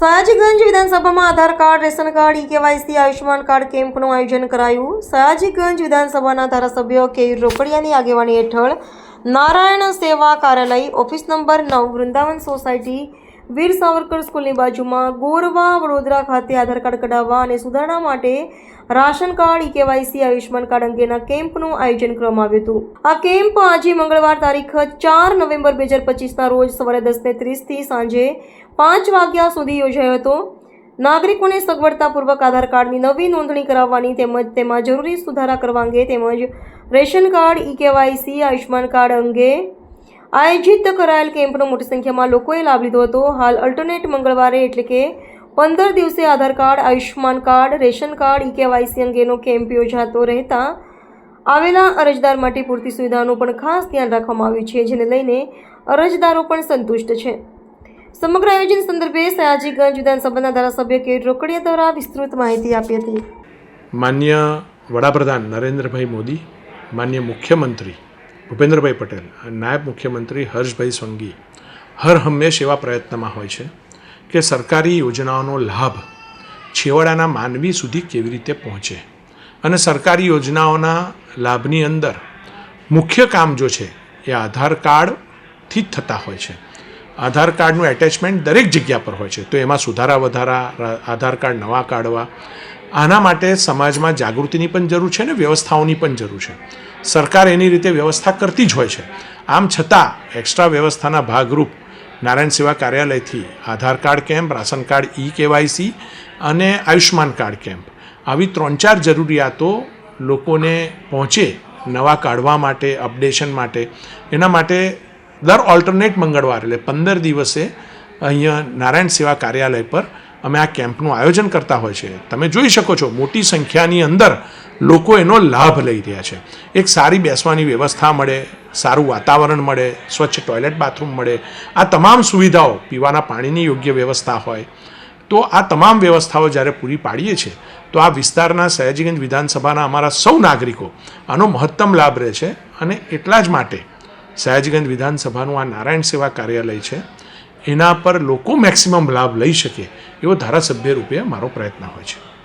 સયાજીગંજ વિધાનસભામાં Aadhaar card, ration card, e KYC, Ayushman card કેમ્પનું આયોજન કરાયું. સયાજીગંજ વિધાનસભાના ધારાસભ્ય કેયુર રોકડિયાની આગેવાની હેઠળ નારાયણ સેવા કાર્યાલય, ઓફિસ નંબર 9, વૃંદાવન સોસાયટી, વીર સાવરકર સ્કૂલની બાજુમાં, ગોરવા, વડોદરા ખાતે આધાર કાર્ડ કઢાવવા અને સુધારણા માટે ration card, e KYC, Ayushman card અંગેના કેમ્પનું આયોજન કરવામાં આવ્યું હતું. આ કેમ્પ આજે મંગળવાર તારીખ 4 નવેમ્બર 2025ના રોજ સવારે 10:30 થી સાંજે 5 વાગ્યા સુધી યોજાયો હતો. નાગરિકોને સગવડતાપૂર્વક આધાર કાર્ડની નવી નોંધણી કરાવવાની તેમજ તેમાં જરૂરી સુધારા કરવા અંગે તેમજ ration card, e KYC, Ayushman card અંગે આયોજિત કરાયેલ કેમ્પનો મોટી સંખ્યામાં લોકોએ લાભ લીધો હતો. હાલ અલ્ટરનેટ મંગળવારે એટલે કે 15 દિવસે Aadhaar card, Ayushman card, ration card, e KYC અંગેનો કેમ્પ યોજાતો રહેતા આવેલા અરજદાર માટે પૂરતી સુવિધાનું પણ ખાસ ધ્યાન રાખવામાં આવ્યું છે, જેને લઈને અરજદારો પણ સંતુષ્ટ છે. સમગ્ર આયોજન સંદર્ભે સયાજીગંજ વિધાનસભાના ધારાસભ્ય કેયુર રોકડિયા દ્વારા વિસ્તૃત માહિતી આપી હતી. માન્ય વડાપ્રધાન નરેન્દ્રભાઈ મોદી, માન્ય મુખ્યમંત્રી ભૂપેન્દ્રભાઈ પટેલ, નાયબ મુખ્યમંત્રી હર્ષભાઈ સંઘવી હર હંમેશ એવા પ્રયત્નમાં હોય છે કે સરકારી યોજનાઓનો લાભ છેવાડાના માનવી સુધી કેવી રીતે પહોંચે. અને સરકારી યોજનાઓના લાભની અંદર મુખ્ય કામ જો છે એ આધાર કાર્ડથી જ થતા હોય છે. આધાર કાર્ડનું એટેચમેન્ટ દરેક જગ્યા પર હોય છે, તો એમાં સુધારા વધારા, આધાર કાર્ડ નવા કાઢવા, આના માટે સમાજમાં જાગૃતિની પણ જરૂર છે ને વ્યવસ્થાઓની પણ જરૂર છે. સરકાર એની રીતે વ્યવસ્થા કરતી જ હોય છે. આમ છતાં એક્સ્ટ્રા વ્યવસ્થાના ભાગરૂપ નારાયણ સેવા કાર્યાલયથી આધાર કાર્ડ કેમ્પ, રાશન કાર્ડ, ઈ-કેવાયસી અને આયુષ્માન કાર્ડ કેમ્પ, આવી 3-4 જરૂરિયાતો લોકોને પહોંચે નવા કાઢવા માટે, અપડેશન માટે, એના માટે દર ઓલ્ટરનેટ મંગળવાર એટલે 15 દિવસે અહીંયા નારાયણ સેવા કાર્યાલય પર અમે આ કેમ્પનું આયોજન કરતા હોય છે. તમે જોઈ શકો છો મોટી સંખ્યાની અંદર લોકો એનો લાભ લઈ રહ્યા છે. એક સારી બેસવાની વ્યવસ્થા મળે, સારું વાતાવરણ મળે, સ્વચ્છ ટોયલેટ બાથરૂમ મળે, આ તમામ સુવિધાઓ, પીવાના પાણીની યોગ્ય વ્યવસ્થા હોય, તો આ તમામ વ્યવસ્થાઓ જ્યારે પૂરી પાડીએ છીએ તો આ વિસ્તારના સયાજીગંજ વિધાનસભાના અમારા સૌ નાગરિકો આનો મહત્તમ લાભ રહે છે. અને એટલા જ માટે સયાજીગંજ વિધાનસભાનું આ નારાયણ સેવા કાર્યાલય છે, એના પર લોકો મેક્સિમમ લાભ લઈ શકે એવો ધારાસભ્ય રૂપે મારો પ્રયત્ન હોય છે.